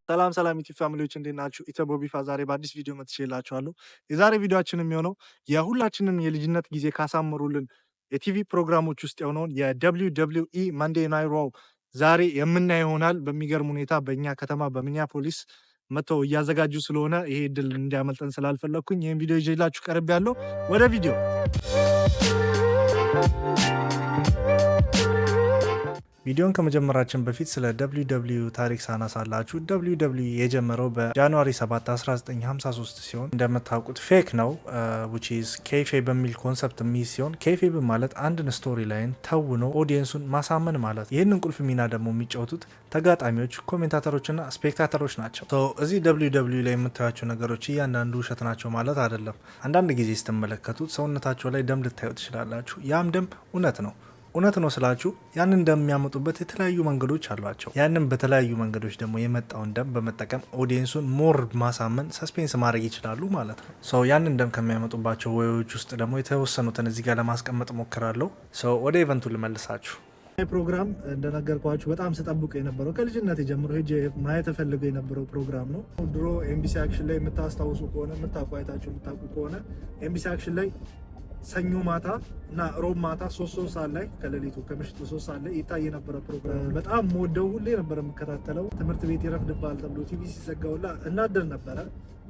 ሰላም ሰላም ዩቲዩብ ፋሚሊዎች እንዴት ናችሁ? ኢትዮ ቦቢፋ ዛሬ በአዲስ ቪዲዮ መጥቼላችኋለሁ። የዛሬ ቪዲዮአችን የሚሆነው የሁላችንም የልጅነት ጊዜ ካሳመሩልን የቲቪ ፕሮግራሞች ውስጥ የሆነውን የWWE ማንዴይ ናይት ራው ዛሬ የምናየው ይሆናል። በሚገርም ሁኔታ በእኛ ከተማ በሚኒያፖሊስ መጥተው እያዘጋጁ ስለሆነ ይሄ እድል እንዲያመልጠን ስላልፈለግኩኝ ይህን ቪዲዮ ይዤላችሁ ቀርቤያለሁ። ወደ ቪዲዮ ቪዲዮን ከመጀመራችን በፊት ስለ WWE ታሪክ ሳናሳላችሁ WWE የጀመረው በጃንዋሪ 7 1953 ሲሆን እንደምታውቁት ፌክ ነው which is kayfabe በሚል ኮንሰፕት የሚይዝ ሲሆን kayfabe ማለት አንድን ስቶሪ ላይን ተውኖ ኦዲየንሱን ማሳመን ማለት ነው። ይህንን ቁልፍ ሚና ደግሞ የሚጫወቱት ተጋጣሚዎች፣ ኮሜንታተሮችና ስፔክታተሮች ናቸው። እዚህ WWE ላይ የምታዩቸው ነገሮች እያንዳንዱ ውሸት ናቸው ማለት አይደለም። አንዳንድ ጊዜ ስትመለከቱት ሰውነታቸው ላይ ደም ልታዩ ትችላላችሁ። ያም ደም እውነት ነው። እውነት ነው ስላችሁ ያንን እንደሚያመጡበት የተለያዩ መንገዶች አሏቸው። ያንን በተለያዩ መንገዶች ደግሞ የመጣውን ደም በመጠቀም ኦዲየንሱን ሞር ማሳመን፣ ሰስፔንስ ማድረግ ይችላሉ ማለት ነው። ያንን ደም ከሚያመጡባቸው ወዮች ውስጥ ደግሞ የተወሰኑትን እዚህ ጋር ለማስቀመጥ ሞክራለሁ። ወደ ኢቨንቱ ልመልሳችሁ። ፕሮግራም እንደነገርኳችሁ በጣም ስጠብቁ የነበረው ከልጅነት ጀምሮ ሄጄ ማየት ፈልገው የነበረው ፕሮግራም ነው። ድሮ ኤምቢሲ አክሽን ላይ የምታስታውሱ ከሆነ የምታውቁ ከሆነ ኤምቢሲ አክሽን ላይ ሰኞ ማታ እና ሮብ ማታ 3 ሰዓት ላይ ከሌሊቱ ከምሽቱ 3 ሰዓት ላይ ይታይ የነበረ ፕሮግራም በጣም ወደው ሁሌ ነበር የምከታተለው። ትምህርት ቤት ይረፍድባል ተብሎ ቲቪ ሲዘጋውላ እናደር ነበረ።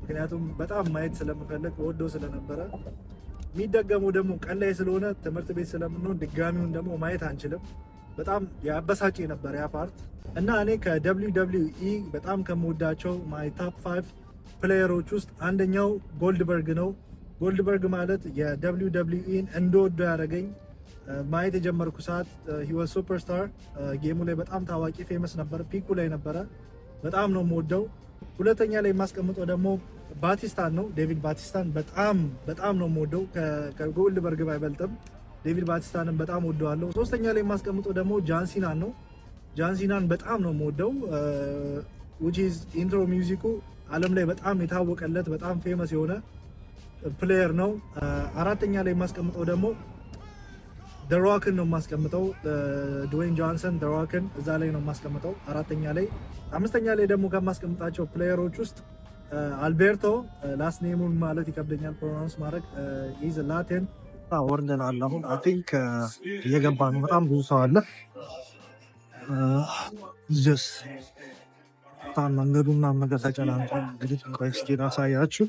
ምክንያቱም በጣም ማየት ስለምፈልግ ወደው ስለነበረ። የሚደገመው ደግሞ ቀን ላይ ስለሆነ ትምህርት ቤት ስለምንሆን ድጋሚውን ደግሞ ማየት አንችልም። በጣም ያበሳጭ ነበር ያ ፓርት እና እኔ ከWWE በጣም ከምወዳቸው ማይ ታፕ 5 ፕሌየሮች ውስጥ አንደኛው ጎልድበርግ ነው። ጎልድበርግ ማለት የWWEን እንደወደው ያደረገኝ ማየት የጀመርኩ ሰዓት he was superstar ጌሙ ላይ በጣም ታዋቂ ፌመስ ነበር፣ ፒኩ ላይ ነበረ። በጣም ነው የምወደው። ሁለተኛ ላይ የማስቀምጠው ደግሞ ባቲስታን ነው። ዴቪድ ባቲስታን በጣም ነው የምወደው። ከጎልድበርግ ባይበልጥም ዴቪድ ባቲስታንን በጣም ወደዋለሁ። ሶስተኛ ላይ የማስቀምጠው ደግሞ ጃንሲናን ነው። ጃንሲናን በጣም ነው የምወደው which is ኢንትሮ ሚውዚኩ ዓለም ላይ በጣም የታወቀለት በጣም ፌመስ የሆነ ፕሌየር ነው። አራተኛ ላይ የማስቀምጠው ደግሞ ደሮክን ነው የማስቀምጠው። ድዌይን ጆንሰን ደሮክን እዛ ላይ ነው የማስቀምጠው አራተኛ ላይ። አምስተኛ ላይ ደግሞ ከማስቀምጣቸው ፕሌየሮች ውስጥ አልቤርቶ ላስት ኔሙን ማለት ይከብደኛል ፕሮናንስ ማድረግ ኢዝ ላቲን ወርደናል። አሁን አይ ቲንክ እየገባ ነው። በጣም ብዙ ሰው አለ። ጀስት በጣም መንገዱና ነገር ተጨናንቋል። እንግዲህ ቆይ እስኪ ላሳያችሁ።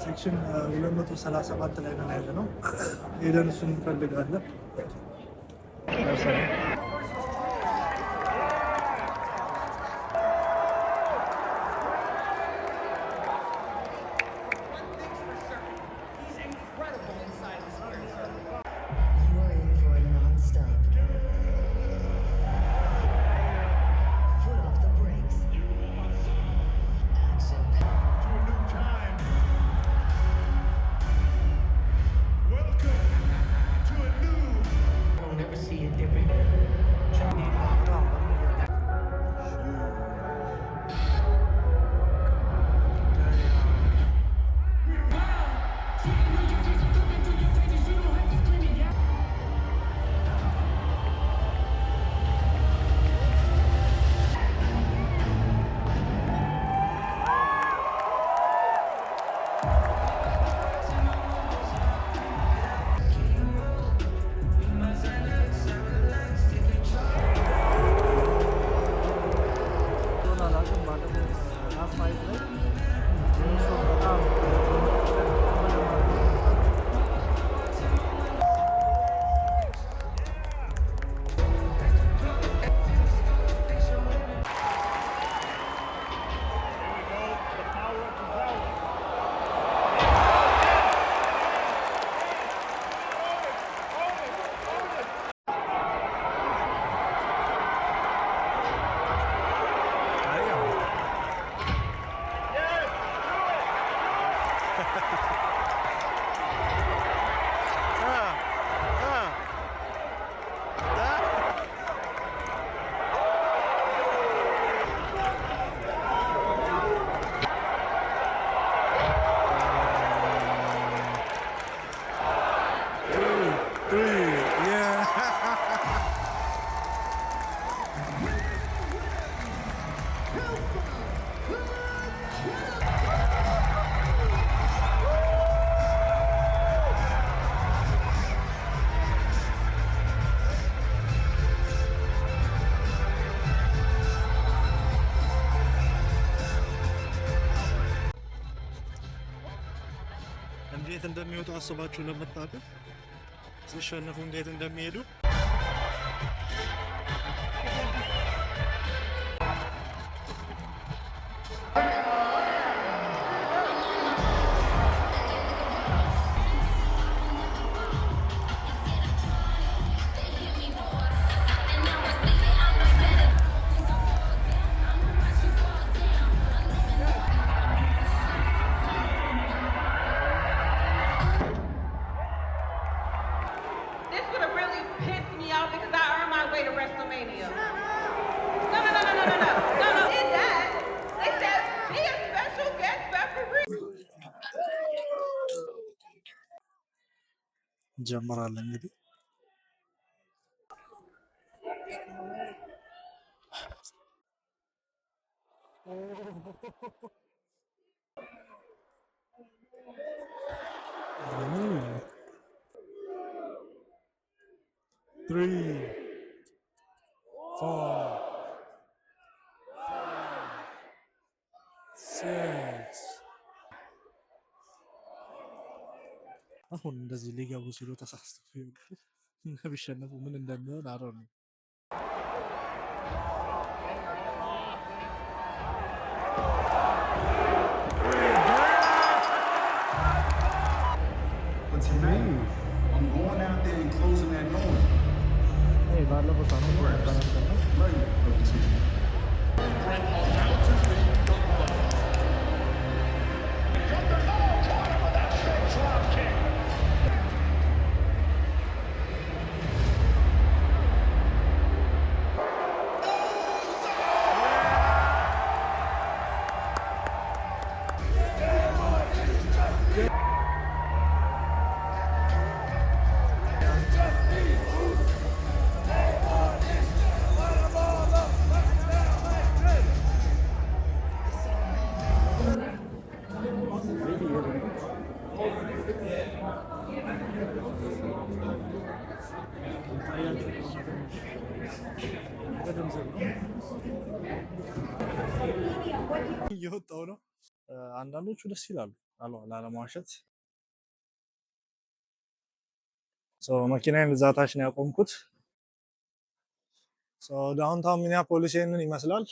ሴክሽን 237 ላይ ነው ያለነው። ሄደን እሱን እንፈልጋለን። እንዴት እንደሚወጡ አስባችሁ ለምታውቁ ሲሸነፉ እንዴት እንደሚሄዱ ጀምራለን እንግዲህ አሁን እንደዚህ ሊገቡ ሲሉ ተሳስተው ቢሸነፉ ምን እንደሚሆን አረ ነው። ባለፈው ሳምንት እየወጣው ነው። አንዳንዶቹ ደስ ይላሉ ላለመዋሸት። መኪናዬን እዛታች ነው ያቆምኩት። ዳውንታውን ሚኒያፖሊስ ይህንን ይመስላል።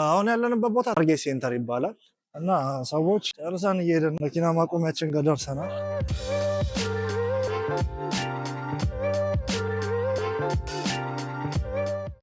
አሁን ያለንበት ቦታ ታርጌት ሴንተር ይባላል እና ሰዎች ጨርሰን እየሄድን መኪና ማቆሚያችን ጋር ደርሰናል።